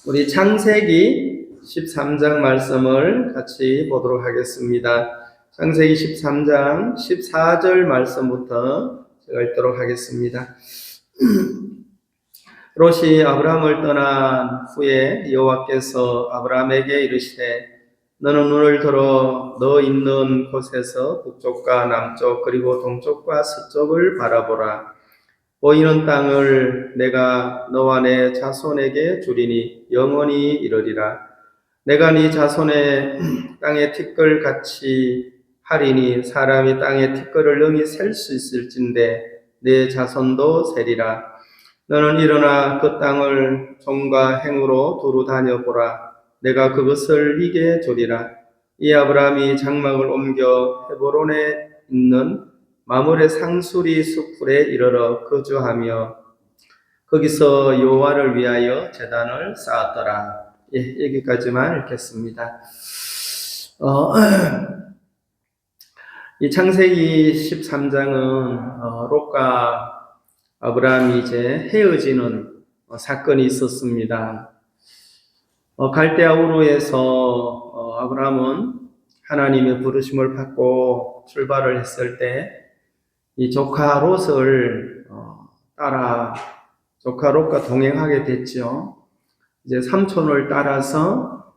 우리 창세기 13장 말씀을 같이 보도록 하겠습니다. 창세기 13장 14절 말씀부터 제가 읽도록 하겠습니다. 롯이 아브라함을 떠난 후에 여호와께서 아브라함에게 이르시되 너는 눈을 들어 너 있는 곳에서 북쪽과 남쪽 그리고 동쪽과 서쪽을 바라보라. 보이는 땅을 내가 너와 내 자손에게 주리니 영원히 이르리라. 내가 네 자손의 땅의 티끌같이 하리니 사람이 땅의 티끌을 능히 셀 수 있을진데 내 자손도 세리라. 너는 일어나 그 땅을 종과 행으로 두루 다녀보라. 내가 그것을 네게 주리라. 이 아브라함이 장막을 옮겨 헤브론에 있는 마므레 상수리 숲풀에 이르러 거주하며 거기서 여호와를 위하여 제단을 쌓았더라. 여기까지만 읽겠습니다. 이 창세기 13장은 롯과 아브라함이 이제 헤어지는 사건이 있었습니다. 갈대아 우르에서 아브라함은 하나님의 부르심을 받고 출발을 했을 때 이 조카 롯을 따라 조카 롯과 동행하게 됐죠. 이제 삼촌을 따라서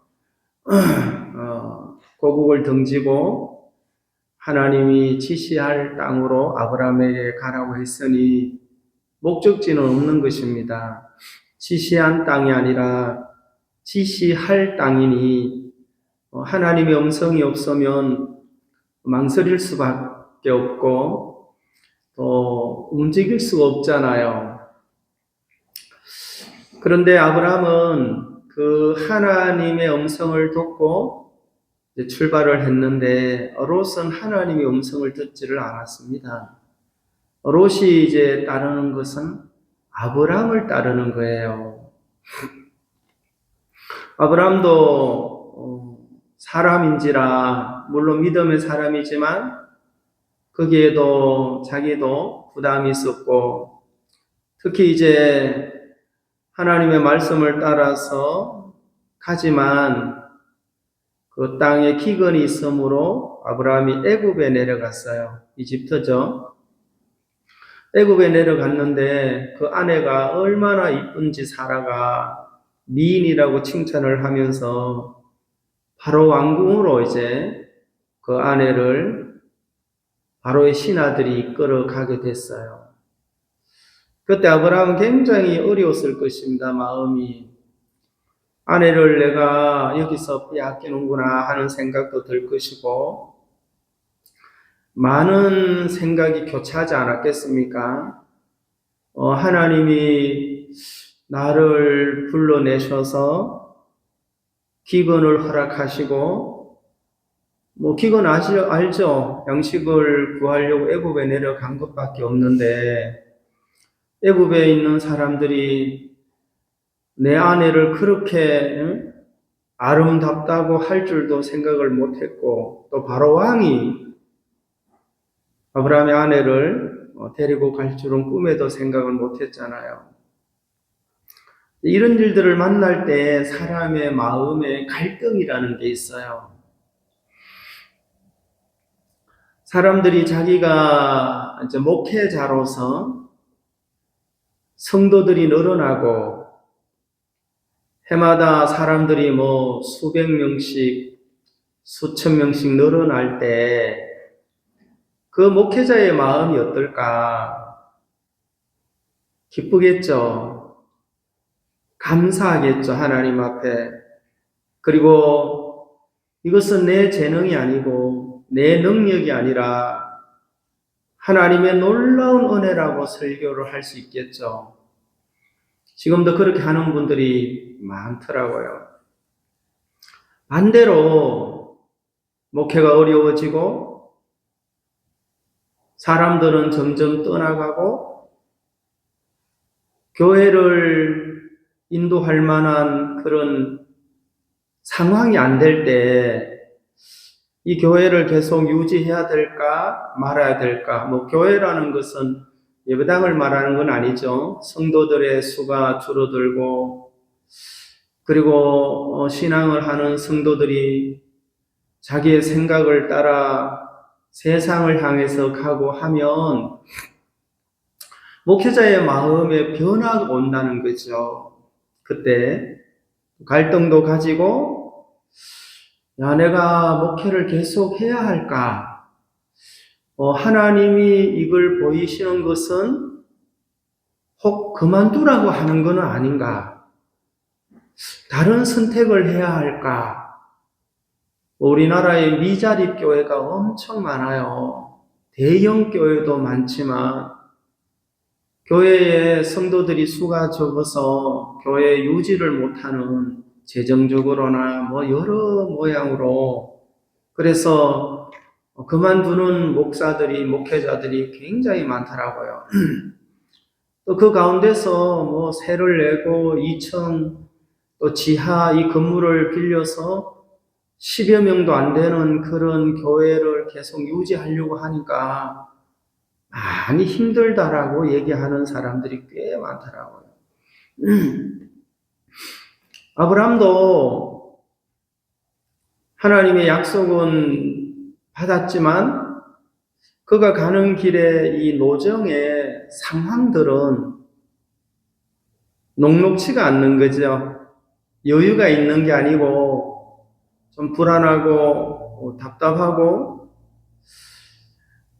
고국을 등지고 하나님이 지시할 땅으로 아브라함에게 가라고 했으니 목적지는 없는 것입니다. 지시한 땅이 아니라 지시할 땅이니 하나님의 음성이 없으면 망설일 수밖에 없고 또 움직일 수가 없잖아요. 그런데 아브라함은 그 하나님의 음성을 듣고 이제 출발을 했는데 롯은 하나님의 음성을 듣지를 않았습니다. 롯이 이제 따르는 것은 아브라함을 따르는 거예요. 아브라함도 사람인지라 물론 믿음의 사람이지만 거기에도 자기도 부담이 있었고 특히 이제 하나님의 말씀을 따라서 가지만 그 땅에 기근이 있으므로 아브라함이 애굽에 내려갔어요. 이집트죠. 애굽에 내려갔는데 그 아내가 얼마나 이쁜지 사라가 미인이라고 칭찬을 하면서 바로 왕궁으로 이제 그 아내를 바로의 신하들이 이끌어 가게 됐어요. 그때 아브라함은 굉장히 어려웠을 것입니다. 마음이. 아내를 내가 여기서 빼앗기는구나 하는 생각도 들 것이고 많은 생각이 교차하지 않았겠습니까? 하나님이 나를 불러내셔서 기근을 허락하시고 기근 알죠? 양식을 구하려고 애굽에 내려간 것밖에 없는데 애굽에 있는 사람들이 내 아내를 그렇게 아름답다고 할 줄도 생각을 못했고 또 바로 왕이 아브라함의 아내를 데리고 갈 줄은 꿈에도 생각을 못했잖아요. 이런 일들을 만날 때 사람의 마음에 갈등이라는 게 있어요. 사람들이 자기가 이제 목회자로서 성도들이 늘어나고 해마다 사람들이 수백 명씩 수천 명씩 늘어날 때 그 목회자의 마음이 어떨까? 기쁘겠죠. 감사하겠죠. 하나님 앞에. 그리고 이것은 내 재능이 아니고 내 능력이 아니라 하나님의 놀라운 은혜라고 설교를 할 수 있겠죠. 지금도 그렇게 하는 분들이 많더라고요. 반대로 목회가 어려워지고 사람들은 점점 떠나가고 교회를 인도할 만한 그런 상황이 안 될 때 이 교회를 계속 유지해야 될까 말아야 될까? 교회라는 것은 예배당을 말하는 건 아니죠. 성도들의 수가 줄어들고 그리고 신앙을 하는 성도들이 자기의 생각을 따라 세상을 향해서 가고 하면 목회자의 마음에 변화가 온다는 거죠. 그때 갈등도 가지고, 야, 내가 목회를 계속 해야 할까? 하나님이 이걸 보이시는 것은 혹 그만두라고 하는 것은 아닌가? 다른 선택을 해야 할까? 우리나라에 미자립 교회가 엄청 많아요. 대형 교회도 많지만 교회에 성도들이 수가 적어서 교회 유지를 못하는, 재정적으로나 뭐 여러 모양으로, 그래서 그만두는 목회자들이 굉장히 많더라고요. 또 그 가운데서 뭐 세를 내고 2층 또 지하 이 건물을 빌려서 10여 명도 안 되는 그런 교회를 계속 유지하려고 하니까 많이 힘들다라고 얘기하는 사람들이 꽤 많더라고요. 아브라함도 하나님의 약속은 받았지만 그가 가는 길에 이 노정의 상황들은 녹록치가 않는 거죠. 여유가 있는 게 아니고 좀 불안하고 답답하고,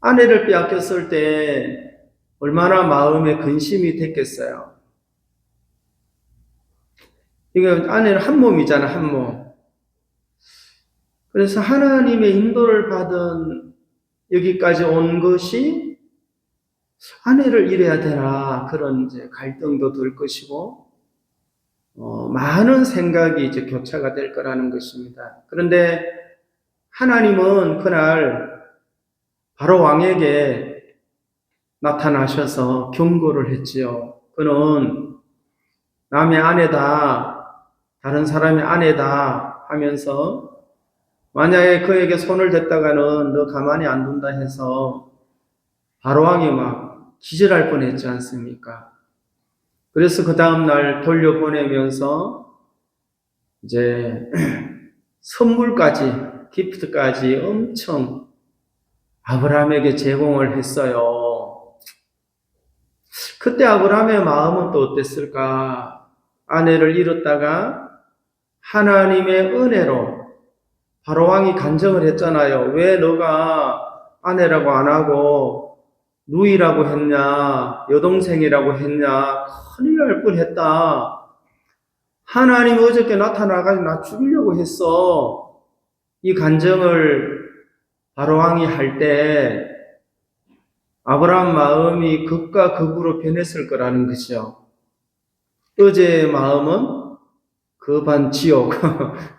아내를 빼앗겼을 때 얼마나 마음에 근심이 됐겠어요. 이거 아내는 한 몸이잖아, 한 몸. 그래서 하나님의 인도를 받은 여기까지 온 것이 아내를 잃어야 되나, 그런 이제 갈등도 들 것이고, 많은 생각이 이제 교차가 될 거라는 것입니다. 그런데 하나님은 그날 바로 왕에게 나타나셔서 경고를 했지요. 그는 남의 아내다, 다른 사람의 아내다 하면서 만약에 그에게 손을 댔다가는 너 가만히 안 둔다 해서 바로왕이 막 기절할 뻔했지 않습니까? 그래서 그 다음날 돌려보내면서 이제 선물까지, 기프트까지 엄청 아브라함에게 제공을 했어요. 그때 아브라함의 마음은 또 어땠을까? 아내를 잃었다가 하나님의 은혜로 바로왕이 간증을 했잖아요. 왜 너가 아내라고 안 하고 누이라고 했냐, 여동생이라고 했냐, 큰일 날 뻔했다. 하나님이 어저께 나타나가지고 나 죽이려고 했어. 이 간증을 바로왕이 할 때 아브라함 마음이 극과 극으로 변했을 거라는 것이죠. 어제의 마음은 급한 지옥.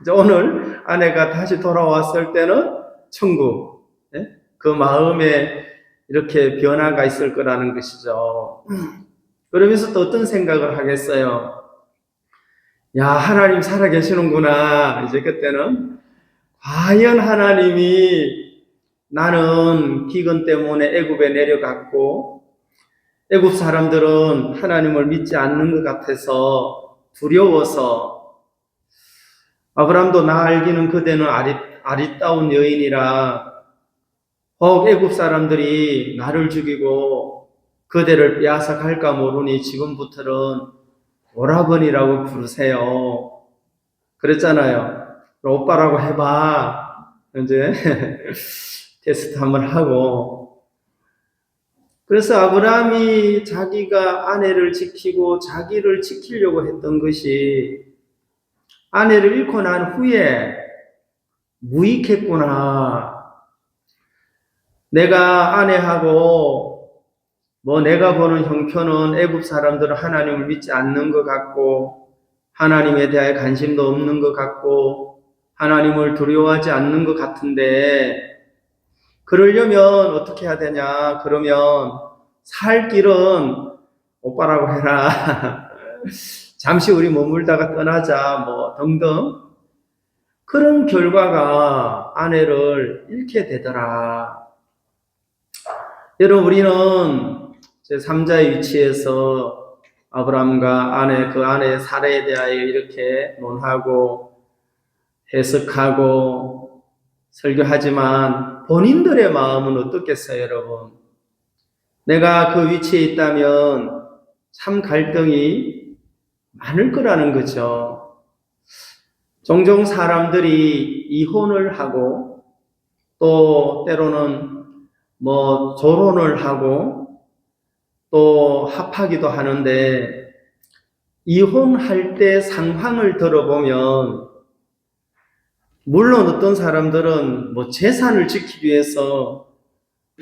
이제 오늘 아내가 다시 돌아왔을 때는 천국. 그 마음에 이렇게 변화가 있을 거라는 것이죠. 그러면서 또 어떤 생각을 하겠어요? 야, 하나님 살아계시는구나. 이제 그때는 과연 하나님이, 나는 기근 때문에 애굽에 내려갔고 애굽 사람들은 하나님을 믿지 않는 것 같아서 두려워서, 아브라함도 나 알기는 그대는 아리따운 여인이라 혹 애굽 사람들이 나를 죽이고 그대를 빼앗아 갈까 모르니 지금부터는 오라버니라고 부르세요. 그랬잖아요. 오빠라고 해봐. 이제 테스트 한번 하고. 그래서 아브라함이 자기가 아내를 지키고 자기를 지키려고 했던 것이 아내를 잃고 난 후에 무익했구나. 내가 아내하고 내가 보는 형편은 애굽 사람들은 하나님을 믿지 않는 것 같고 하나님에 대해 관심도 없는 것 같고 하나님을 두려워하지 않는 것 같은데, 그러려면 어떻게 해야 되냐? 그러면 살 길은 오빠라고 해라. 잠시 우리 머물다가 떠나자, 등등. 그런 결과가 아내를 잃게 되더라. 여러분, 우리는 제3자의 위치에서 아브라함과 그 아내의 사례에 대하여 이렇게 논하고 해석하고 설교하지만 본인들의 마음은 어떻겠어요, 여러분? 내가 그 위치에 있다면 참 갈등이 많을 거라는 거죠. 종종 사람들이 이혼을 하고 또 때로는 조론을 하고 또 합하기도 하는데 이혼할 때 상황을 들어보면 물론 어떤 사람들은 재산을 지키기 위해서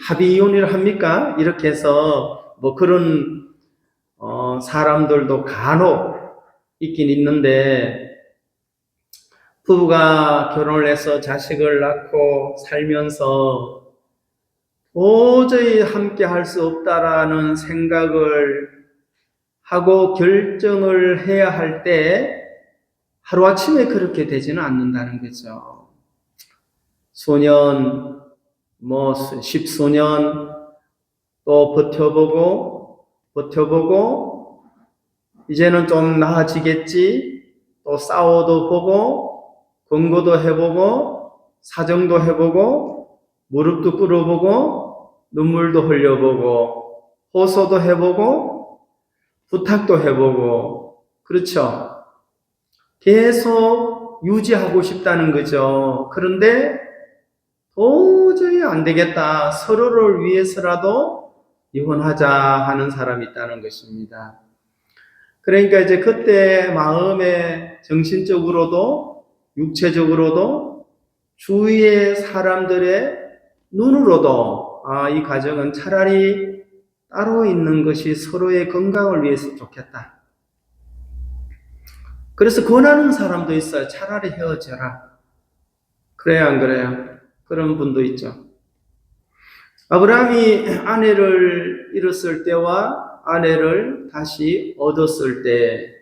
합의 이혼을 합니까? 이렇게 해서 그런 사람들도 간혹 있긴 있는데 부부가 결혼을 해서 자식을 낳고 살면서 도저히 함께 할 수 없다라는 생각을 하고 결정을 해야 할 때 하루아침에 그렇게 되지는 않는다는 거죠. 수년, 십수년 또 버텨보고 이제는 좀 나아지겠지. 또 싸워도 보고 권고도 해보고 사정도 해보고 무릎도 꿇어보고 눈물도 흘려보고 호소도 해보고 부탁도 해보고 그렇죠. 계속 유지하고 싶다는 거죠. 그런데 도저히 안 되겠다. 서로를 위해서라도 이혼하자 하는 사람이 있다는 것입니다. 그러니까 이제 그때 마음에 정신적으로도 육체적으로도 주위의 사람들의 눈으로도 이 가정은 차라리 따로 있는 것이 서로의 건강을 위해서 좋겠다. 그래서 권하는 사람도 있어요. 차라리 헤어져라. 그래요, 안 그래요? 그런 분도 있죠. 아브라함이 아내를 잃었을 때와 아내를 다시 얻었을 때,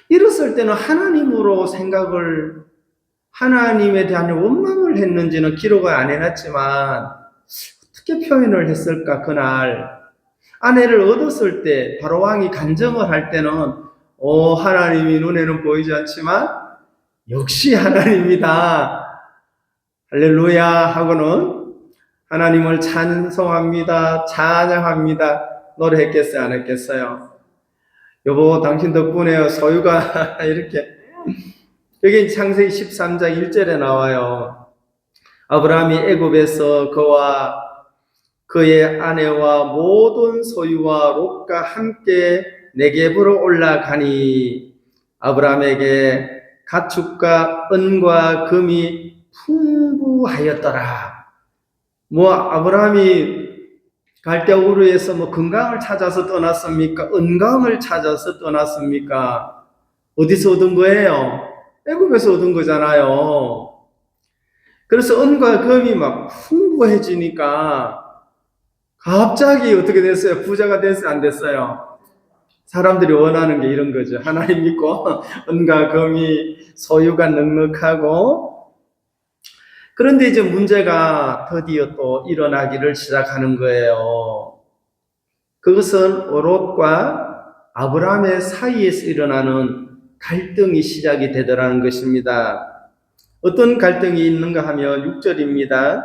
잃었을 때는 하나님으로 생각을, 하나님에 대한 원망을 했는지는 기록을 안 해놨지만, 어떻게 표현을 했을까, 그날. 아내를 얻었을 때, 바로 왕이 간정을 할 때는, 하나님이 눈에는 보이지 않지만, 역시 하나님이다. 할렐루야 하고는 하나님을 찬송합니다. 찬양합니다. 노래했겠어요? 안 했겠어요? 여보 당신 덕분에 소유가 이렇게 여기 창세기 13장 1절에 나와요. 아브라함이 애굽에서 그와 그의 아내와 모든 소유와 롯과 함께 네겝으로 올라가니 아브라함에게 가축과 은과 금이 풍부하였더라. 아브라함이 갈대우르에서 건강을 찾아서 떠났습니까? 은강을 찾아서 떠났습니까? 어디서 얻은 거예요? 애굽에서 얻은 거잖아요. 그래서 은과 금이 막 풍부해지니까 갑자기 어떻게 됐어요? 부자가 됐어요? 안 됐어요? 사람들이 원하는 게 이런 거죠. 하나님 믿고 은과 금이 소유가 넉넉하고 그런데 이제 문제가 드디어 또 일어나기를 시작하는 거예요. 그것은 롯과 아브라함의 사이에서 일어나는 갈등이 시작이 되더라는 것입니다. 어떤 갈등이 있는가 하면 6절입니다.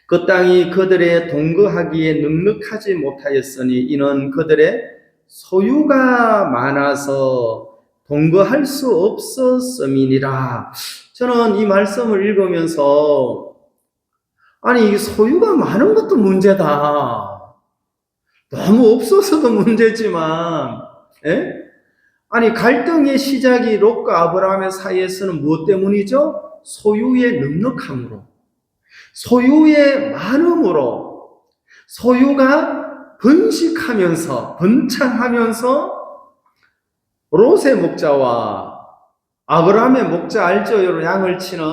그 땅이 그들의 동거하기에 넉넉하지 못하였으니 이는 그들의 소유가 많아서 동거할 수 없었음이니라. 저는 이 말씀을 읽으면서 아니 소유가 많은 것도 문제다. 너무 없어서도 문제지만 아니 갈등의 시작이 롯과 아브라함의 사이에서는 무엇 때문이죠? 소유의 넉넉함으로 소유의 많음으로 소유가 번창하면서 롯의 목자와 아브라함의 목자 알죠? 양을 치는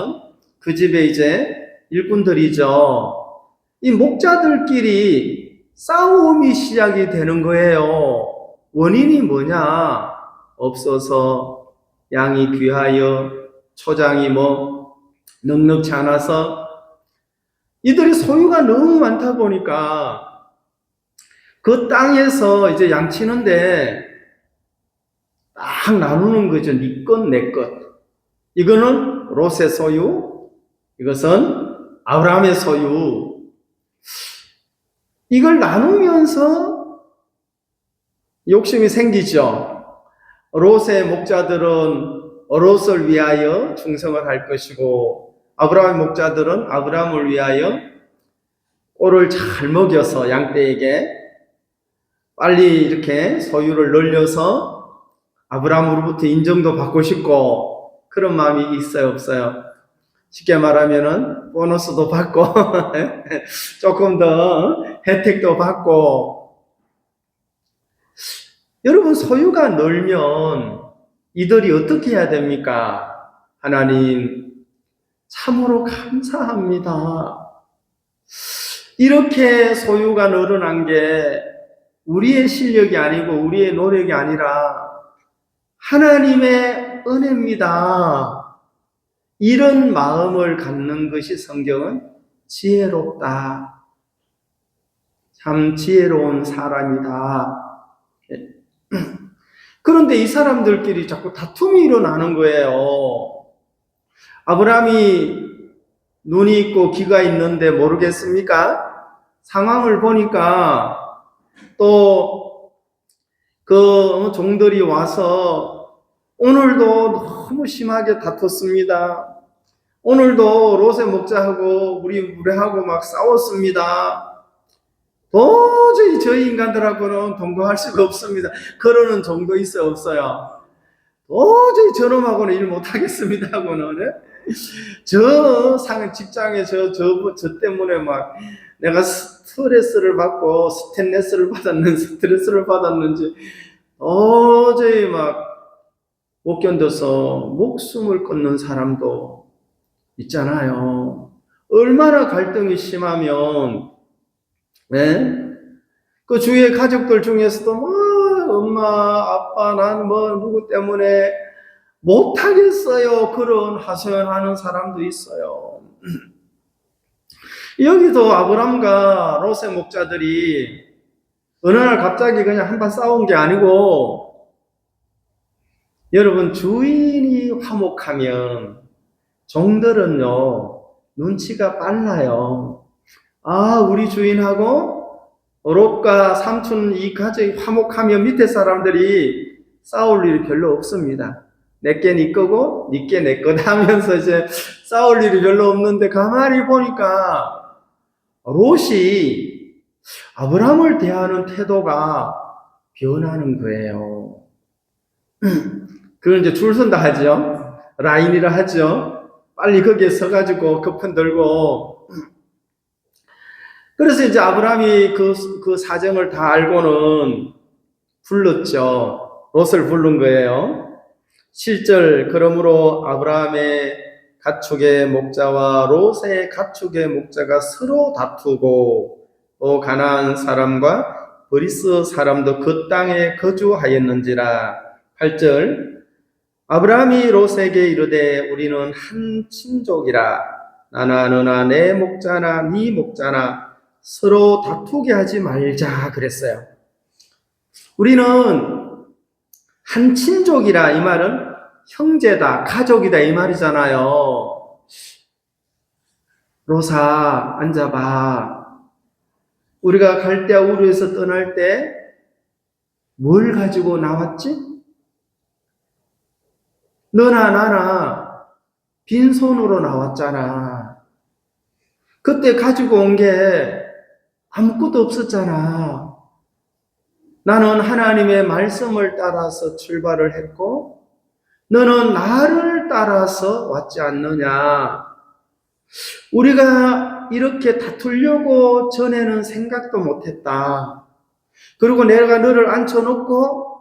그 집에 이제 일꾼들이죠. 이 목자들끼리 싸움이 시작이 되는 거예요. 원인이 뭐냐? 없어서 양이 귀하여 초장이 넉넉지 않아서 이들의 소유가 너무 많다 보니까 그 땅에서 이제 양치는데 딱 나누는 거죠. 네 것, 내 것. 이거는 롯의 소유, 이것은 아브라함의 소유. 이걸 나누면서 욕심이 생기죠. 롯의 목자들은 롯을 위하여 충성을 할 것이고, 아브라함의 목자들은 아브라함을 위하여 꼴을 잘 먹여서 양떼에게 빨리 이렇게 소유를 늘려서 아브라함으로부터 인정도 받고 싶고, 그런 마음이 있어요, 없어요? 쉽게 말하면은 보너스도 받고 조금 더 혜택도 받고. 여러분, 소유가 늘면 이들이 어떻게 해야 됩니까? 하나님, 참으로 감사합니다. 이렇게 소유가 늘어난 게 우리의 실력이 아니고 우리의 노력이 아니라 하나님의 은혜입니다. 이런 마음을 갖는 것이 성경은 지혜롭다. 참 지혜로운 사람이다. 그런데 이 사람들끼리 자꾸 다툼이 일어나는 거예요. 아브라함이 눈이 있고 귀가 있는데 모르겠습니까? 상황을 보니까 또 그 종들이 와서 오늘도 너무 심하게 다퉜습니다. 오늘도 롯의 목자하고 우리하고 막 싸웠습니다. 도저히 저희 인간들하고는 동거할 수가 없습니다. 그러는 정도 있어요, 없어요? 도저히 저놈하고는 일 못하겠습니다 하고는, 직장에 저 때문에 막 내가 스트레스를 받았는지 도저히 막 못 견뎌서 목숨을 끊는 사람도 있잖아요. 얼마나 갈등이 심하면, 네? 그 주위의 가족들 중에서도 뭐 엄마, 아빠, 난 누구 때문에 못하겠어요. 그런 하소연하는 사람도 있어요. 여기도 아브람과 롯의 목자들이 어느 날 갑자기 그냥 한판 싸운 게 아니고, 여러분, 주인이 화목하면 종들은요, 눈치가 빨라요. 아, 우리 주인하고 롯과 삼촌 이 가족이 화목하면 밑에 사람들이 싸울 일이 별로 없습니다. 내게 네 거고 니께 내 거다 하면서 이제 싸울 일이 별로 없는데, 가만히 보니까 롯이 아브람을 대하는 태도가 변하는 거예요. 그걸 이제 줄 선다 하죠. 라인이라 하죠. 빨리 거기에 서가지고 거편 들고. 그래서 이제 아브람이 그 사정을 다 알고는 불렀죠. 롯을 부른 거예요. 7절, 그러므로 아브라함의 가축의 목자와 롯의 가축의 목자가 서로 다투고, 또 가나안 사람과 브리스 사람도 그 땅에 거주하였는지라. 8절, 아브라함이 롯에게 이르되 우리는 한 친족이라. 나나 너나 내 목자나 네 목자나 서로 다투게 하지 말자 그랬어요. 우리는 한 친족이라, 이 말은 형제다, 가족이다 이 말이잖아요. 롯아, 앉아봐. 우리가 갈대아 우르에서 떠날 때 뭘 가지고 나왔지? 너나 나나 빈손으로 나왔잖아. 그때 가지고 온 게 아무것도 없었잖아. 나는 하나님의 말씀을 따라서 출발을 했고, 너는 나를 따라서 왔지 않느냐. 우리가 이렇게 다투려고 전에는 생각도 못했다. 그리고 내가 너를 앉혀놓고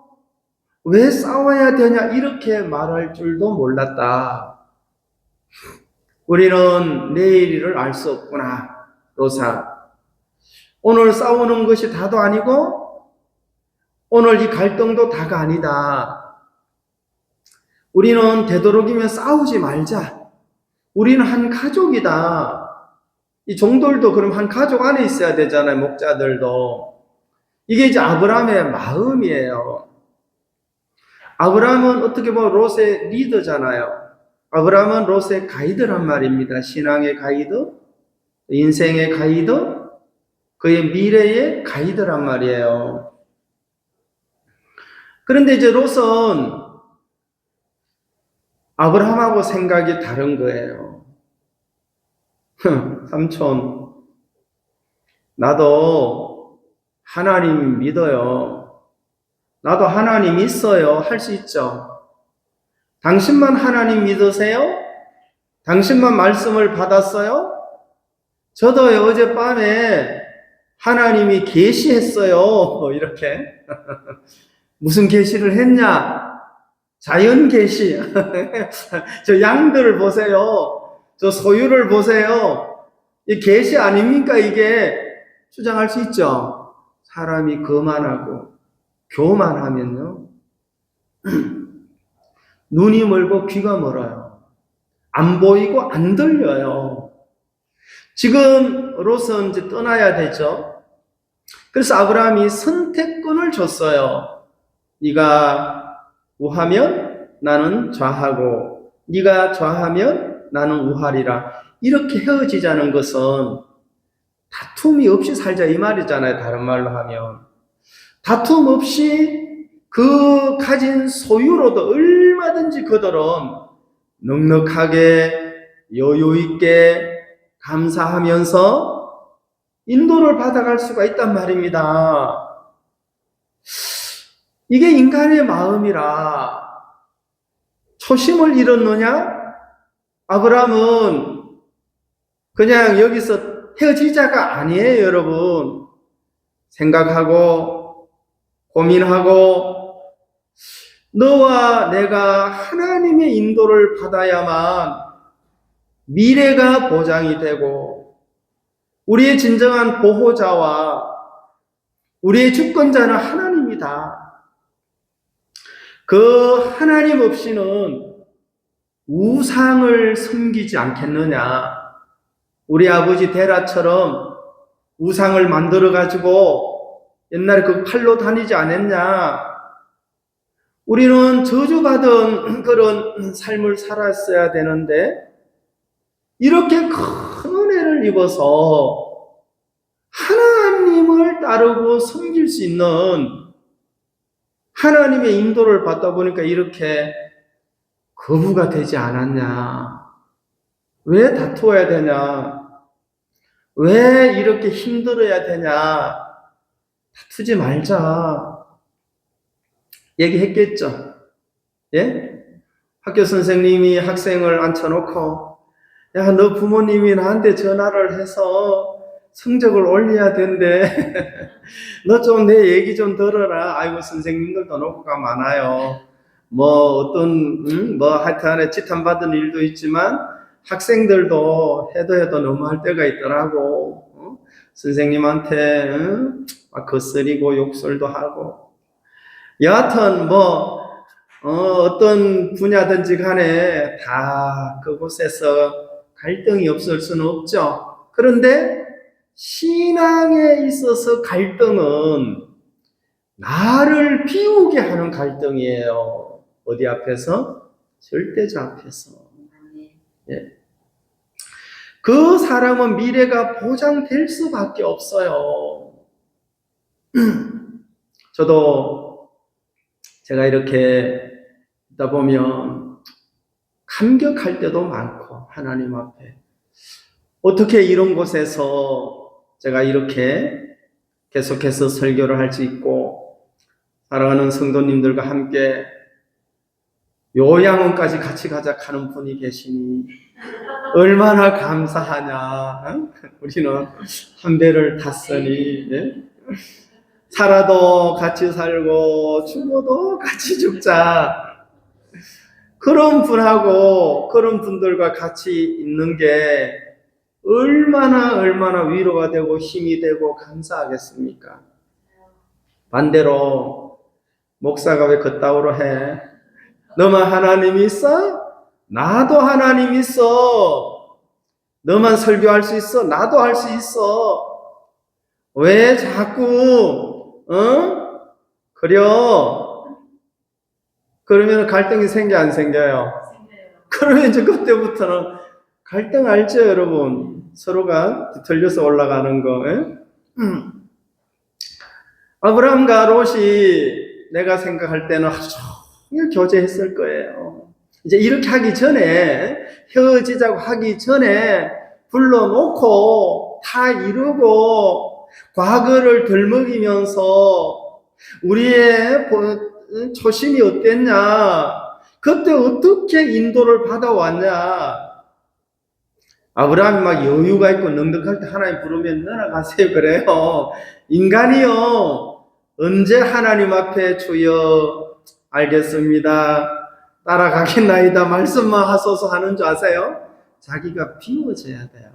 왜 싸워야 되냐 이렇게 말할 줄도 몰랐다. 우리는 내일 일을 알 수 없구나. 롯아, 오늘 싸우는 것이 다도 아니고 오늘 이 갈등도 다가 아니다. 우리는 되도록이면 싸우지 말자. 우리는 한 가족이다. 이 종들도 그럼 한 가족 안에 있어야 되잖아요. 목자들도. 이게 이제 아브라함의 마음이에요. 아브라함은 어떻게 보면 롯의 리더잖아요. 아브라함은 롯의 가이드란 말입니다. 신앙의 가이드, 인생의 가이드, 그의 미래의 가이드란 말이에요. 그런데 이제 롯은 아브라함하고 생각이 다른 거예요. 삼촌, 나도 하나님 믿어요. 나도 하나님 있어요. 할 수 있죠. 당신만 하나님 믿으세요? 당신만 말씀을 받았어요? 저도 어젯밤에 하나님이 계시했어요. 이렇게. 무슨 계시를 했냐? 자연 계시. 저 양들을 보세요. 저 소유를 보세요. 이 계시 아닙니까? 이게 주장할 수 있죠. 사람이 거만하고 교만하면요. 눈이 멀고 귀가 멀어요. 안 보이고 안 들려요. 지금 롯은 이제 떠나야 되죠. 그래서 아브라함이 선택권을 줬어요. 네가 우하면 나는 좌하고 네가 좌하면 나는 우하리라. 이렇게 헤어지자는 것은 다툼이 없이 살자 이 말이잖아요. 다른 말로 하면. 다툼 없이 그 가진 소유로도 얼마든지 그들은 넉넉하게 여유 있게 감사하면서 인도를 받아갈 수가 있단 말입니다. 이게 인간의 마음이라 초심을 잃었느냐? 아브라함은 그냥 여기서 헤어지자가 아니에요, 여러분. 생각하고 고민하고 너와 내가 하나님의 인도를 받아야만 미래가 보장이 되고 우리의 진정한 보호자와 우리의 주권자는 하나님이다. 그 하나님 없이는 우상을 섬기지 않겠느냐. 우리 아버지 데라처럼 우상을 만들어가지고 옛날에 그 팔로 다니지 않았냐. 우리는 저주받은 그런 삶을 살았어야 되는데 이렇게 큰 은혜를 입어서 하나님을 따르고 섬길 수 있는 하나님의 인도를 받다 보니까 이렇게 거부가 되지 않았냐. 왜 다투어야 되냐. 왜 이렇게 힘들어야 되냐. 다투지 말자. 얘기했겠죠. 예? 학교 선생님이 학생을 앉혀놓고 야, 너 부모님이 나한테 전화를 해서 성적을 올려야 된대. 너 좀 내 얘기 좀 들어라. 아이고, 선생님들도 노고가 많아요. 하여튼 지탄받은 일도 있지만 학생들도 해도 너무할 때가 있더라고. 선생님한테 막 거스리고 욕설도 하고. 여하튼 어떤 분야든지 간에 다 그곳에서 갈등이 없을 수는 없죠. 그런데 신앙에 있어서 갈등은 나를 비우게 하는 갈등이에요. 어디 앞에서? 절대자 앞에서. 예. 그 사람은 미래가 보장될 수밖에 없어요. 저도 제가 이렇게 있다 보면 감격할 때도 많고 하나님 앞에 어떻게 이런 곳에서 제가 이렇게 계속해서 설교를 할 수 있고 사랑하는 성도님들과 함께 요양원까지 같이 가자 하는 분이 계시니 얼마나 감사하냐. 우리는 한 배를 탔으니 살아도 같이 살고 죽어도 같이 죽자. 그런 분하고 그런 분들과 같이 있는 게 얼마나 위로가 되고 힘이 되고 감사하겠습니까? 반대로 목사가 왜 그따위로 해? 너만 하나님 있어? 나도 하나님 있어. 너만 설교할 수 있어? 나도 할 수 있어. 왜 자꾸 그래요. 그러면 갈등이 생겨 안 생겨요? 그러면 이제 그때부터는 갈등 알죠, 여러분? 서로가 뒤틀려서 올라가는 거. 아브라함과 롯이 내가 생각할 때는 하루 종일 교제했을 거예요. 이제 이렇게 하기 전에, 헤어지자고 하기 전에 불러놓고 다 이루고 과거를 덜먹이면서 우리의 초심이 어땠냐, 그때 어떻게 인도를 받아왔냐. 아브라함이 막 여유가 있고 넉넉할 때 하나님 부르면 너나 가세요 그래요. 인간이요, 언제 하나님 앞에 주여 알겠습니다, 따라가겠나이다 말씀만 하소서 하는 줄 아세요? 자기가 비워져야 돼요.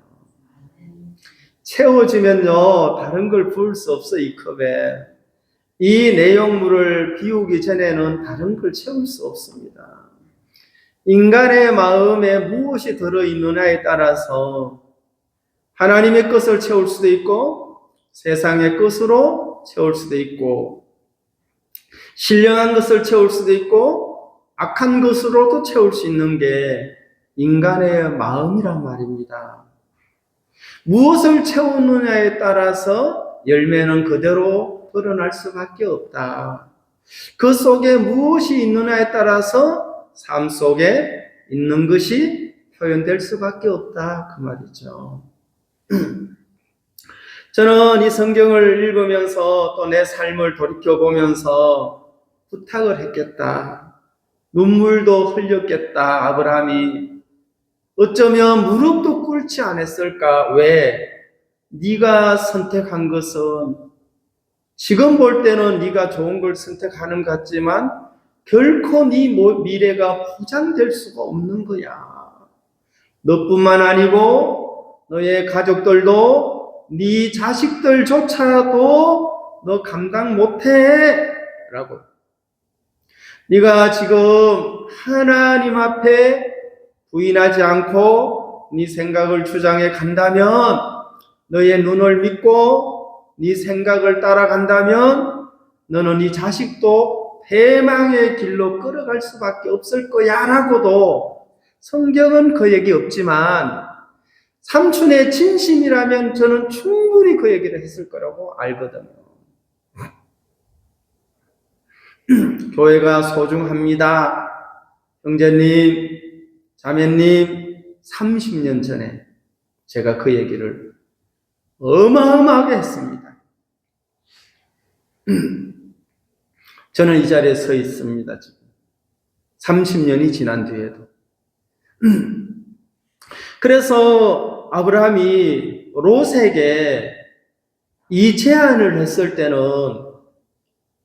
채워지면요 다른 걸 부을 수 없어. 이 컵에 이 내용물을 비우기 전에는 다른 걸 채울 수 없습니다. 인간의 마음에 무엇이 들어있느냐에 따라서 하나님의 것을 채울 수도 있고 세상의 것으로 채울 수도 있고 신령한 것을 채울 수도 있고 악한 것으로도 채울 수 있는 게 인간의 마음이란 말입니다. 무엇을 채우느냐에 따라서 열매는 그대로 드러날 수밖에 없다. 그 속에 무엇이 있느냐에 따라서 삶 속에 있는 것이 표현될 수밖에 없다, 그 말이죠. 저는 이 성경을 읽으면서 또 내 삶을 돌이켜보면서 부탁을 했겠다. 눈물도 흘렸겠다. 아브라함이 어쩌면 무릎도 꿇지 않았을까. 왜? 네가 선택한 것은 지금 볼 때는 네가 좋은 걸 선택하는 것 같지만 결코 네 미래가 보장될 수가 없는 거야. 너뿐만 아니고 너의 가족들도, 네 자식들조차도 너 감당 못해 라고. 네가 지금 하나님 앞에 부인하지 않고 네 생각을 주장해 간다면, 너의 눈을 믿고 네 생각을 따라간다면 너는 네 자식도 패망의 길로 끌어갈 수밖에 없을 거야 라고도 성경은 그 얘기 없지만 삼촌의 진심이라면 저는 충분히 그 얘기를 했을 거라고 알거든요. 교회가 소중합니다. 형제님, 자매님, 30년 전에 제가 그 얘기를 어마어마하게 했습니다. 저는 이 자리에 서 있습니다. 지금 30년이 지난 뒤에도. 그래서 아브라함이 롯에게 이 제안을 했을 때는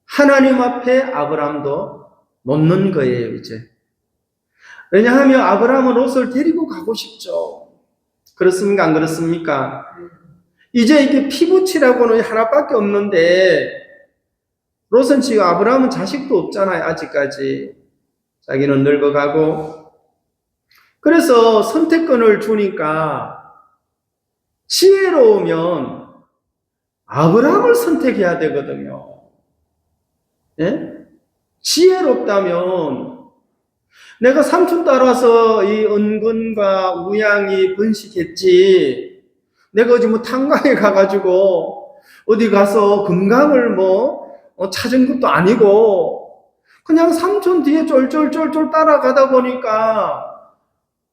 하나님 앞에 아브라함도 놓는 거예요, 이제. 왜냐하면 아브라함은 롯을 데리고 가고 싶죠. 그렇습니까? 안 그렇습니까? 이제 이게 피부치라고는 하나밖에 없는데, 롯은 지금 아브라함은 자식도 없잖아요, 아직까지. 자기는 늙어가고. 그래서 선택권을 주니까 지혜로우면 아브라함을 선택해야 되거든요. 예? 지혜롭다면 내가 삼촌 따라서 이 은근과 우양이 번식했지, 내가 어디 뭐 탄광에 가가지고 어디 가서 금강을 찾은 것도 아니고 그냥 삼촌 뒤에 쫄쫄쫄쫄 따라가다 보니까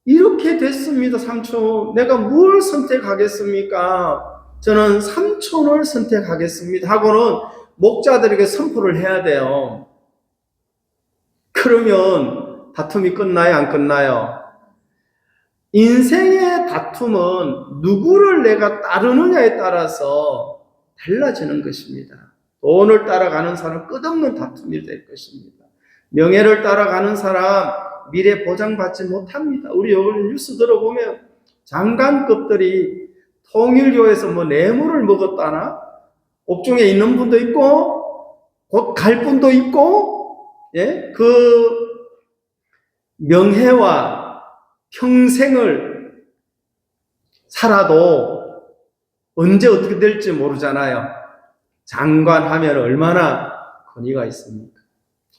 이렇게 됐습니다. 삼촌, 내가 뭘 선택하겠습니까? 저는 삼촌을 선택하겠습니다 하고는 목자들에게 선포를 해야 돼요. 그러면 다툼이 끝나요, 안 끝나요? 인생의 다툼은 누구를 내가 따르느냐에 따라서 달라지는 것입니다. 돈을 따라가는 사람 끝없는 다툼이 될 것입니다. 명예를 따라가는 사람 미래 보장받지 못합니다. 우리 여기 뉴스 들어보면 장관급들이 통일교에서 뇌물을 먹었다나, 옥중에 있는 분도 있고 곧 갈 분도 있고, 예? 그 명예와 평생을 살아도 언제 어떻게 될지 모르잖아요. 장관하면 얼마나 권위가 있습니까?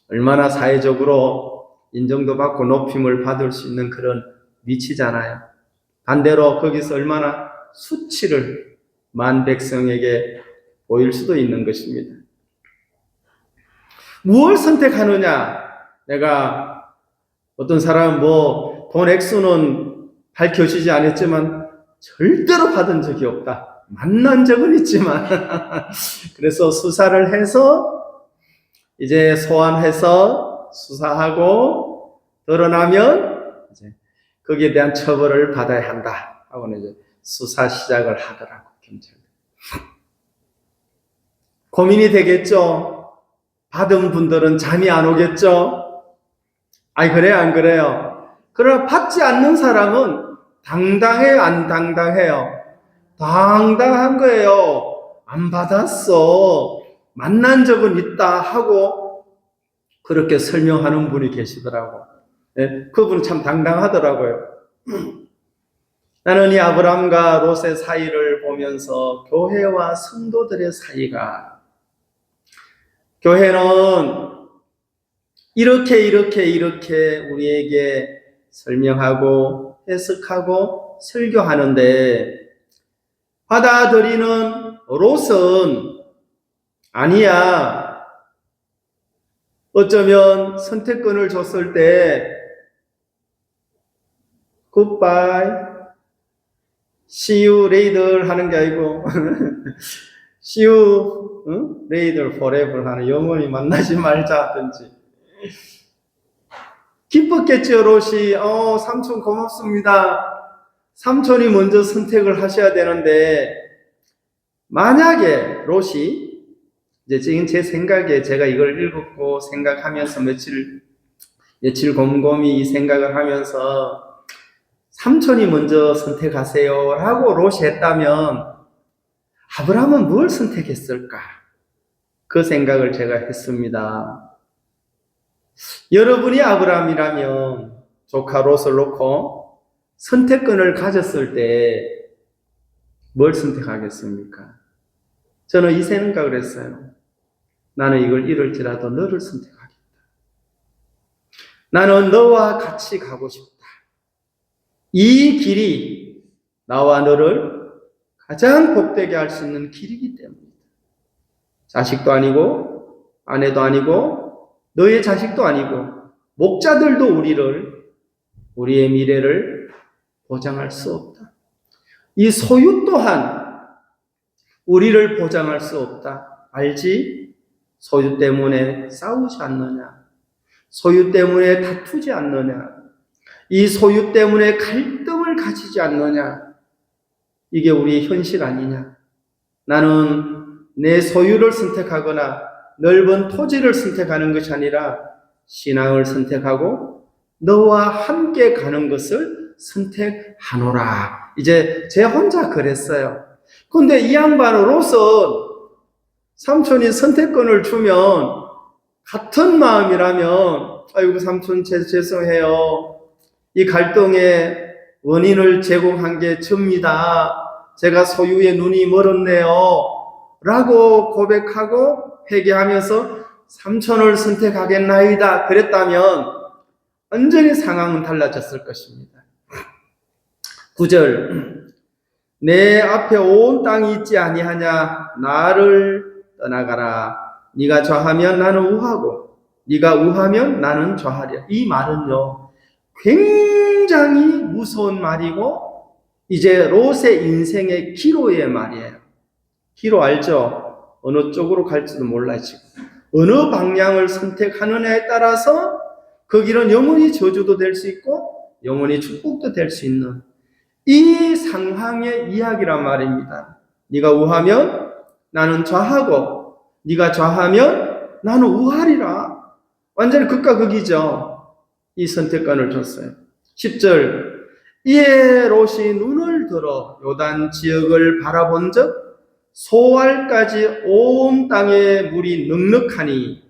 얼마나 사회적으로 인정도 받고 높임을 받을 수 있는 그런 위치잖아요. 반대로 거기서 얼마나 수치를 만 백성에게 보일 수도 있는 것입니다. 무엇을 선택하느냐? 내가 어떤 사람은 돈 액수는 밝혀지지 않았지만 절대로 받은 적이 없다. 만난 적은 있지만 그래서 수사를 해서 이제 소환해서 수사하고 드러나면 이제 거기에 대한 처벌을 받아야 한다 하고는 이제 수사 시작을 하더라고. 경찰 고민이 되겠죠. 받은 분들은 잠이 안 오겠죠. 아니 그래요 안 그래요? 그러나 받지 않는 사람은 당당해요 안 당당해요? 당당한 거예요. 안 받았어. 만난 적은 있다 하고 그렇게 설명하는 분이 계시더라고. 네, 그분은 참 당당하더라고요. 나는 이 아브람과 롯의 사이를 보면서 교회와 성도들의 사이가, 교회는 이렇게 우리에게 설명하고 해석하고 설교하는데 받아들이는 롯은 아니야. 어쩌면 선택권을 줬을 때 굿바이, see you later 하는 게 아니고 see you later forever 하는 영원히 만나지 말자든지 기뻤겠죠. 롯이 삼촌 고맙습니다. 삼촌이 먼저 선택을 하셔야 되는데 만약에 롯이 이제 지금 제 생각에 제가 이걸 읽었고 생각하면서 며칠 곰곰이 이 생각을 하면서 삼촌이 먼저 선택하세요 라고 롯이 했다면 아브라함은 뭘 선택했을까? 그 생각을 제가 했습니다. 여러분이 아브라함이라면 조카 롯을 놓고 선택권을 가졌을 때 뭘 선택하겠습니까? 저는 이 생각을 했어요. 나는 이걸 잃을지라도 너를 선택하겠다. 나는 너와 같이 가고 싶다. 이 길이 나와 너를 가장 복되게 할 수 있는 길이기 때문이다. 자식도 아니고 아내도 아니고 너의 자식도 아니고 목자들도 우리의 미래를 보장할 수 없다. 이 소유 또한 우리를 보장할 수 없다. 알지? 소유 때문에 싸우지 않느냐? 소유 때문에 다투지 않느냐? 이 소유 때문에 갈등을 가지지 않느냐? 이게 우리의 현실 아니냐? 나는 내 소유를 선택하거나 넓은 토지를 선택하는 것이 아니라 신앙을 선택하고 너와 함께 가는 것을 선택하노라. 이제 제 혼자 그랬어요. 근데 이 양반 롯은 삼촌이 선택권을 주면 같은 마음이라면 아이고 삼촌 죄송해요. 이 갈등의 원인을 제공한 게 접니다. 제가 소유의 눈이 멀었네요. 라고 고백하고 회개하면서 삼촌을 선택하겠나이다. 그랬다면 완전히 상황은 달라졌을 것입니다. 9절 내 앞에 온 땅이 있지 아니하냐 나를 떠나가라. 네가 좌하면 나는 우하고 네가 우하면 나는 좌하랴. 이 말은요 굉장히 무서운 말이고 이제 롯의 인생의 기로의 말이에요. 기로 알죠? 어느 쪽으로 갈지도 몰라 지금. 어느 방향을 선택하느냐에 따라서 그 길은 영원히 저주도 될 수 있고 영원히 축복도 될 수 있는 이 상황의 이야기란 말입니다. 네가 우하면 나는 좌하고 네가 좌하면 나는 우하리라. 완전히 극과 극이죠. 이 선택권을 줬어요. 10절 이에 롯이 눈을 들어 요단 지역을 바라본 적 소알까지 온 땅에 물이 넉넉하니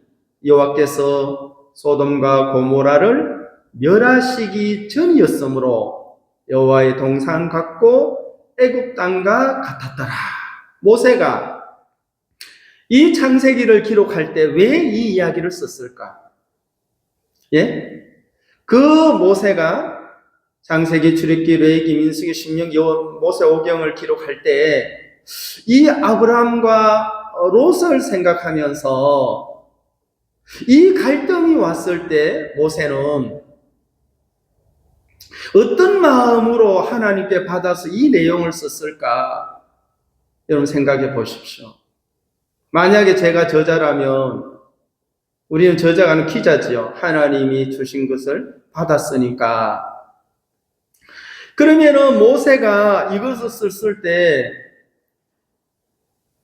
여호와께서 소돔과 고모라를 멸하시기 전이었으므로 여호와의 동산 같고 애굽 땅과 같았더라. 모세가 이 창세기를 기록할 때 왜 이 이야기를 썼을까? 예? 그 모세가 창세기, 출애굽기, 레위기, 민수기, 신명기, 모세오경을 기록할 때 이 아브라함과 롯을 생각하면서 이 갈등이 왔을 때 모세는 어떤 마음으로 하나님께 받아서 이 내용을 썼을까? 여러분 생각해 보십시오. 만약에 제가 저자라면 우리는 저자가는 기자지요. 하나님이 주신 것을 받았으니까. 그러면은 모세가 이것을 쓸 때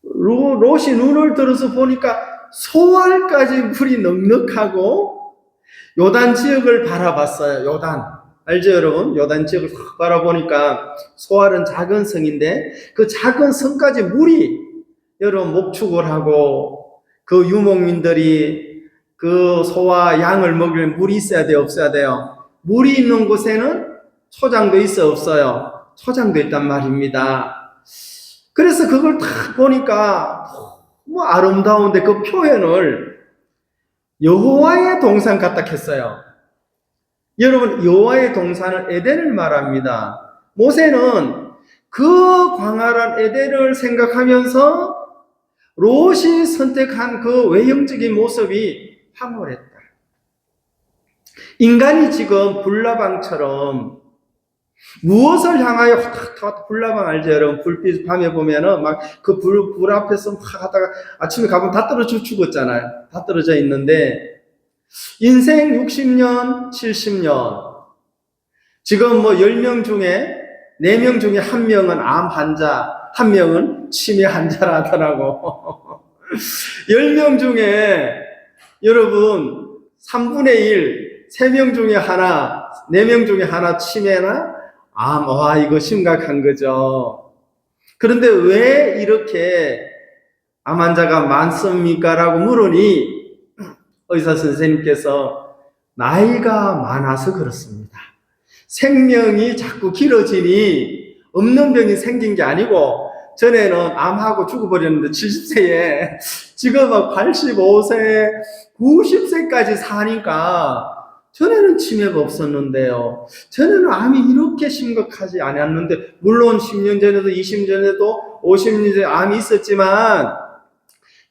롯이 눈을 들어서 보니까 소알까지 물이 넉넉하고 요단 지역을 바라봤어요. 요단. 알죠, 여러분? 요단 지역을 확 바라보니까 소알은 작은 성인데 그 작은 성까지 물이 여러분 목축을 하고 그 유목민들이 그 소와 양을 먹이려면 물이 있어야 돼요, 없어야 돼요? 물이 있는 곳에는 초장도 있어, 없어요? 초장도 있단 말입니다. 그래서 그걸 딱 보니까 너무 아름다운데 그 표현을 여호와의 동산 같다 했어요. 여러분, 여호와의 동산은 에덴을 말합니다. 모세는 그 광활한 에덴을 생각하면서 롯이 선택한 그 외형적인 모습이 황홀했다. 인간이 지금 불나방처럼 무엇을 향하여 불나방 알죠, 여러분? 불빛 밤에 보면은 막 그 불 앞에서 막 하다가 아침에 가보면 다 떨어져 죽었잖아요. 다 떨어져 있는데 인생 60년, 70년 지금 뭐 10명 중에 4명 중에 1명은 암 환자, 1명은 치매 환자라 하더라고. 10명 중에 여러분 3분의 1, 3명 중에 하나, 4명 중에 하나 치매나 암, 와, 이거 심각한 거죠. 그런데 왜 이렇게 암 환자가 많습니까? 라고 물으니 의사 선생님께서 나이가 많아서 그렇습니다. 생명이 자꾸 길어지니 없는 병이 생긴 게 아니고 전에는 암하고 죽어버렸는데 70세에 지금 85세, 90세까지 사니까 전에는 치매가 없었는데요. 전에는 암이 이렇게 심각하지 않았는데 물론 10년 전에도 20년 전에도 50년 전에 암이 있었지만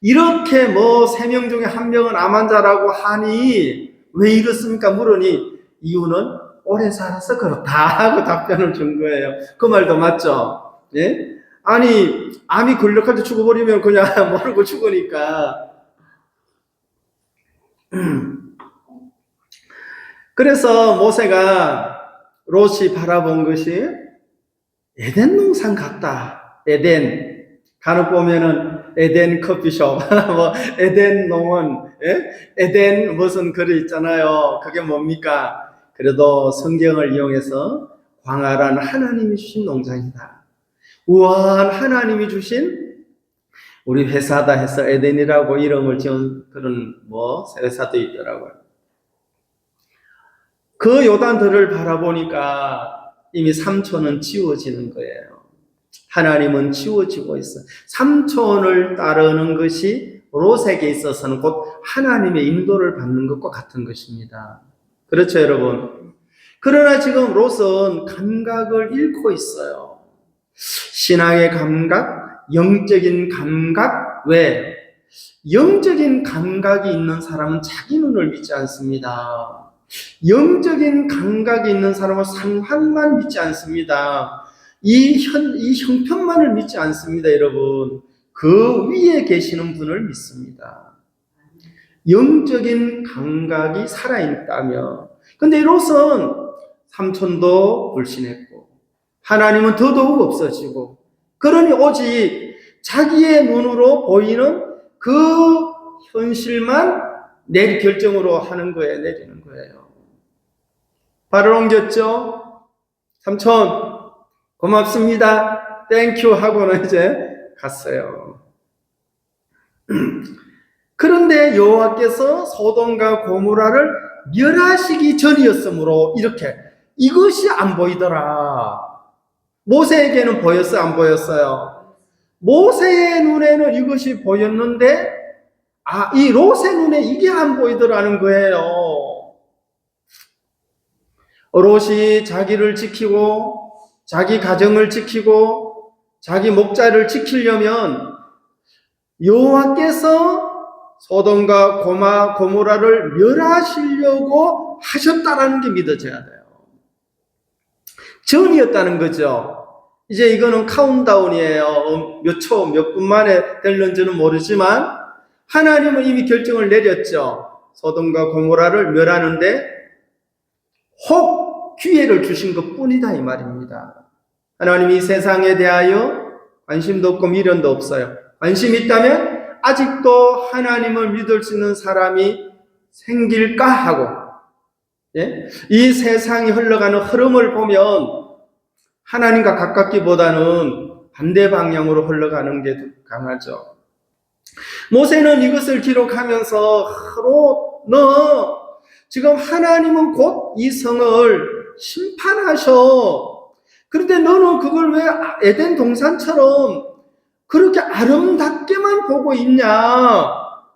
이렇게 뭐 3명 중에 1명은 암 환자라고 하니 왜 이렇습니까? 물으니 이유는 오래 살아서 그렇다 하고 답변을 준 거예요. 그 말도 맞죠? 예? 아니 암이 걸려가지고 죽어버리면 그냥 모르고 죽으니까. 그래서 모세가 롯이 바라본 것이 에덴 농산 같다. 에덴. 간혹 보면은 에덴 커피숍, 뭐 에덴 농원, 예? 에덴 무슨 글이 있잖아요. 그게 뭡니까? 그래도 성경을 이용해서 광활한 하나님이 주신 농장이다. 우아한 하나님이 주신 우리 회사다 해서 에덴이라고 이름을 지은 그런 뭐 회사도 있더라고요. 그 요단들을 바라보니까 이미 삼촌은 지워지는 거예요. 하나님은 지워지고 있어요. 삼촌을 따르는 것이 롯에게 있어서는 곧 하나님의 인도를 받는 것과 같은 것입니다. 그렇죠, 여러분? 그러나 지금 롯은 감각을 잃고 있어요. 신앙의 감각, 영적인 감각, 왜? 영적인 감각이 있는 사람은 자기 눈을 믿지 않습니다. 영적인 감각이 있는 사람은 상황만 믿지 않습니다. 이 형편만을 믿지 않습니다, 여러분. 그 위에 계시는 분을 믿습니다. 영적인 감각이 살아있다며. 근데 롯은 삼촌도 불신했고, 하나님은 더더욱 없어지고, 그러니 오직 자기의 눈으로 보이는 그 현실만 결정으로 하는 거예요, 내리는 거예요. 발을 옮겼죠? 삼촌, 고맙습니다. 땡큐 하고는 이제 갔어요. 그런데 여호와께서 소돔과 고모라를 멸하시기 전이었으므로 이렇게 이것이 안 보이더라. 모세에게는 보였어요, 안 보였어요? 모세의 눈에는 이것이 보였는데 이 롯의 눈에 이게 안 보이더라는 거예요. 롯이 자기를 지키고 자기 가정을 지키고 자기 목자를 지키려면 여호와께서 소돔과 고모라를 멸하시려고 하셨다라는 게 믿어져야 돼요. 전이었다는 거죠. 이제 이거는 카운트다운이에요. 몇 초, 몇 분 만에 될는지는 모르지만 하나님은 이미 결정을 내렸죠. 소돔과 고모라를 멸하는데 혹 기회를 주신 것뿐이다 이 말입니다. 하나님이 세상에 대하여 관심도 없고 미련도 없어요. 관심이 있다면 아직도 하나님을 믿을 수 있는 사람이 생길까 하고, 이 세상이 흘러가는 흐름을 보면 하나님과 가깝기보다는 반대 방향으로 흘러가는 게 더 강하죠. 모세는 이것을 기록하면서 너 지금 하나님은 곧 이 성을 심판하셔. 그런데 너는 그걸 왜 에덴 동산처럼 그렇게 아름답게만 보고 있냐?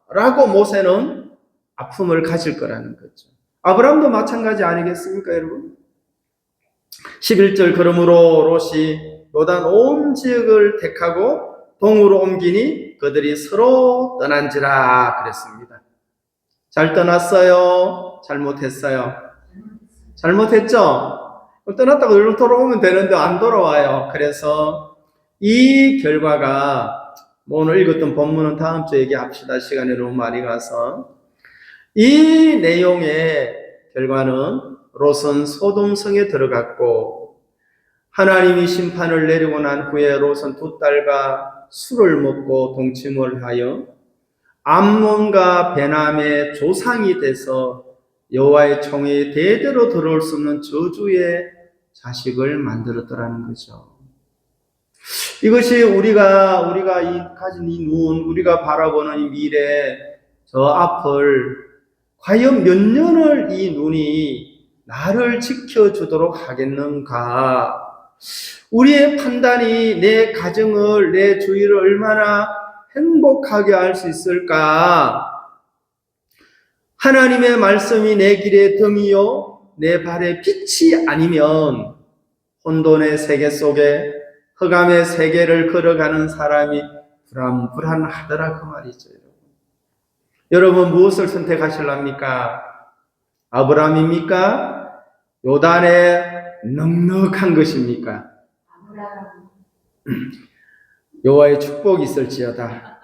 라고 모세는 아픔을 가질 거라는 거죠. 아브라함도 마찬가지 아니겠습니까, 여러분? 11절 그러므로 롯이 요단 온 지역을 택하고 동으로 옮기니 그들이 서로 떠난지라 그랬습니다. 잘 떠났어요? 잘못했어요? 잘못했죠? 떠났다고 얼른 돌아오면 되는데 안 돌아와요. 그래서 이 결과가 오늘 읽었던 본문은 다음 주에 얘기합시다. 시간이 너무 많이 가서. 이 내용의 결과는 롯은 소돔성에 들어갔고 하나님이 심판을 내리고 난 후에 롯은 두 딸과 술을 먹고 동침을 하여 암몬과 베남의 조상이 돼서 여호와의 총에 대대로 들어올 수 없는 저주의 자식을 만들었더라는 거죠. 이것이 우리가 가진 이 눈, 우리가 바라보는 이 미래, 저 앞을 과연 몇 년을 이 눈이 나를 지켜주도록 하겠는가? 우리의 판단이 내 가정을, 내 주위를 얼마나 행복하게 할 수 있을까? 하나님의 말씀이 내 길의 등이요 내 발의 빛이 아니면 혼돈의 세계 속에 흑암의 세계를 걸어가는 사람이 불안하더라 그 말이죠. 여러분 무엇을 선택하실랍니까? 아브라함입니까? 요단의 넉넉한 것입니까? 여호와의 축복이 있을지어다.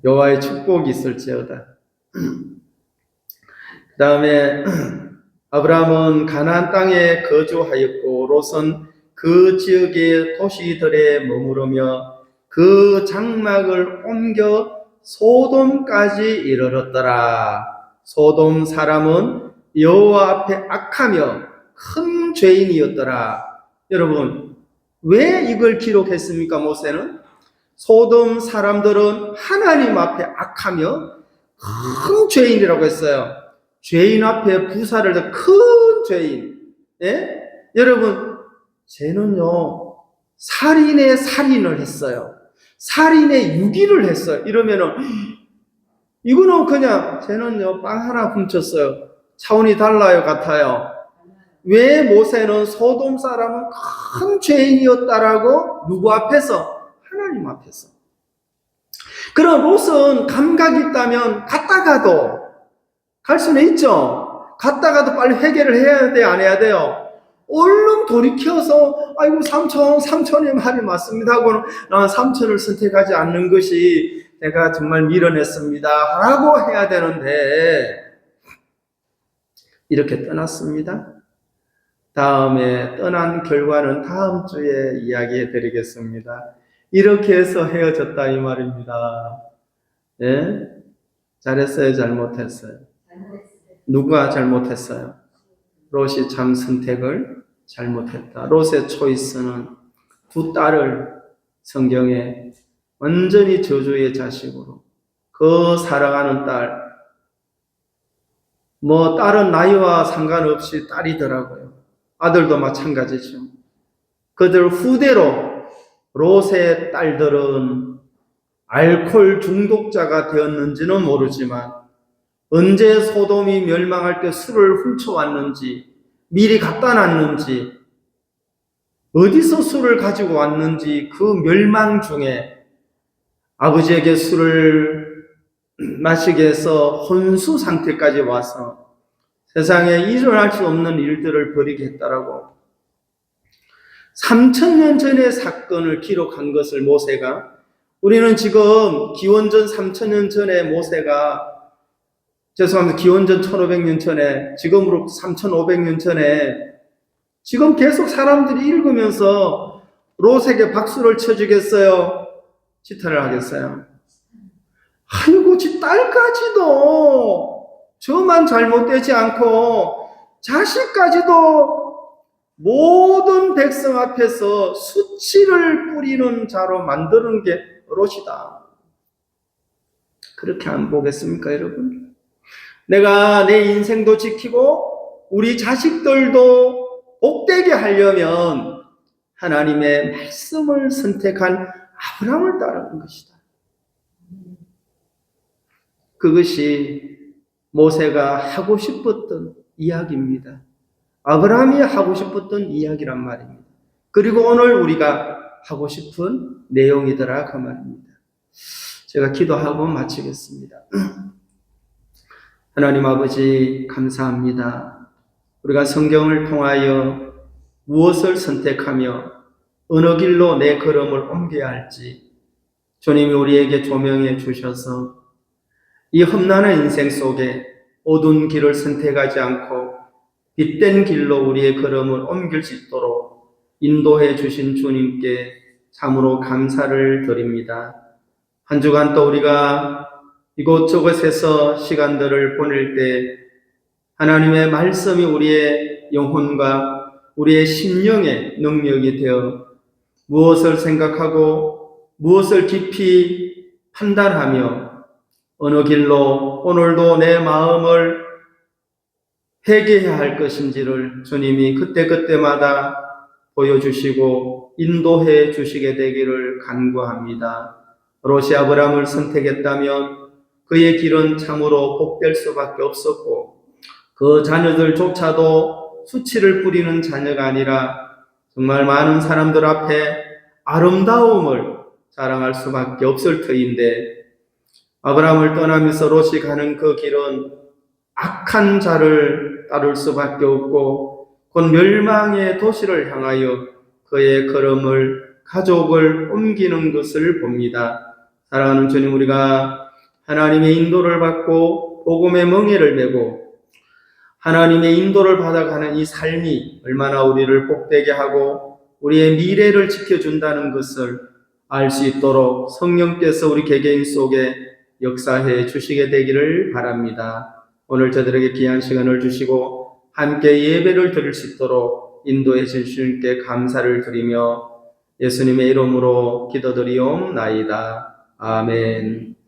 여호와의 축복이 있을지어다. 그 다음에 아브라함은 가나안 땅에 거주하였고 롯은 그 지역의 도시들에 머무르며 그 장막을 옮겨 소돔까지 이르렀더라. 소돔 사람은 여호와 앞에 악하며 큰 죄인이었더라. 여러분 왜 이걸 기록했습니까? 모세는 소돔 사람들은 하나님 앞에 악하며 큰 죄인이라고 했어요. 죄인 앞에 부사를 큰 죄인. 여러분 쟤는요 살인의 살인을 했어요. 살인의 유기를 했어요. 이러면은 이거는 그냥 쟤는요 빵 하나 훔쳤어요. 차원이 달라요 같아요. 왜 모세는 소돔 사람은 큰 죄인이었다라고 누구 앞에서? 하나님 앞에서. 그럼 롯은 감각이 있다면 갔다가도 갈 수는 있죠. 갔다가도 빨리 해결을 해야 돼, 안 해야 돼요? 얼른 돌이켜서 아이고 삼촌의 말이 맞습니다 하고는 난 삼촌을 선택하지 않는 것이 내가 정말 미련했습니다 라고 해야 되는데 이렇게 떠났습니다. 다음에 떠난 결과는 다음 주에 이야기해 드리겠습니다. 이렇게 해서 헤어졌다 이 말입니다. 잘했어요? 잘못했어요? 누가 잘못했어요? 롯이 참 선택을 잘못했다. 롯의 초이스는 두 딸을 성경에 완전히 저주의 자식으로 그 살아가는 딸, 딸은 나이와 상관없이 딸이더라고요. 아들도 마찬가지죠. 그들 후대로 롯의 딸들은 알코올 중독자가 되었는지는 모르지만 언제 소돔이 멸망할 때 술을 훔쳐왔는지, 미리 갖다 놨는지, 어디서 술을 가지고 왔는지 그 멸망 중에 아버지에게 술을 마시게 해서 혼수 상태까지 와서 세상에 일어날 수 없는 일들을 벌이게 했다라고 3,000년 전의 사건을 기록한 것을 모세가, 우리는 지금 기원전 3,000년 전에 모세가, 죄송합니다, 기원전 1,500년 전에, 지금으로 3,500년 전에 지금 계속 사람들이 읽으면서 롯에게 박수를 쳐주겠어요? 지탄을 하겠어요? 아이고, 지 딸까지도 저만 잘못되지 않고 자식까지도 모든 백성 앞에서 수치를 뿌리는 자로 만드는 게 롯이다. 그렇게 안 보겠습니까, 여러분? 내가 내 인생도 지키고 우리 자식들도 복되게 하려면 하나님의 말씀을 선택한 아브라함을 따르는 것이다. 그것이 모세가 하고 싶었던 이야기입니다. 아브라함이 하고 싶었던 이야기란 말입니다. 그리고 오늘 우리가 하고 싶은 내용이더라 그 말입니다. 제가 기도하고 마치겠습니다. 하나님 아버지 감사합니다. 우리가 성경을 통하여 무엇을 선택하며 어느 길로 내 걸음을 옮겨야 할지 주님이 우리에게 조명해 주셔서 이 험난한 인생 속에 어두운 길을 선택하지 않고 빛된 길로 우리의 걸음을 옮길 수 있도록 인도해 주신 주님께 참으로 감사를 드립니다. 한 주간 또 우리가 이곳저곳에서 시간들을 보낼 때 하나님의 말씀이 우리의 영혼과 우리의 심령의 능력이 되어 무엇을 생각하고 무엇을 깊이 판단하며 어느 길로 오늘도 내 마음을 회개해야 할 것인지를 주님이 그때그때마다 보여주시고 인도해 주시게 되기를 간구합니다. 롯이 아브라함을 선택했다면 그의 길은 참으로 복될 수밖에 없었고 그 자녀들조차도 수치를 뿌리는 자녀가 아니라 정말 많은 사람들 앞에 아름다움을 자랑할 수밖에 없을 터인데 아브라함을 떠나면서 롯이 가는 그 길은 악한 자를 따를 수밖에 없고 곧 멸망의 도시를 향하여 그의 걸음을 가족을 옮기는 것을 봅니다. 사랑하는 주님, 우리가 하나님의 인도를 받고 복음의 멍에를 메고 하나님의 인도를 받아가는 이 삶이 얼마나 우리를 복되게 하고 우리의 미래를 지켜준다는 것을 알 수 있도록 성령께서 우리 개개인 속에 역사해 주시게 되기를 바랍니다. 오늘 저들에게 귀한 시간을 주시고 함께 예배를 드릴 수 있도록 인도해 주시는께 감사를 드리며 예수님의 이름으로 기도드리옵나이다. 아멘.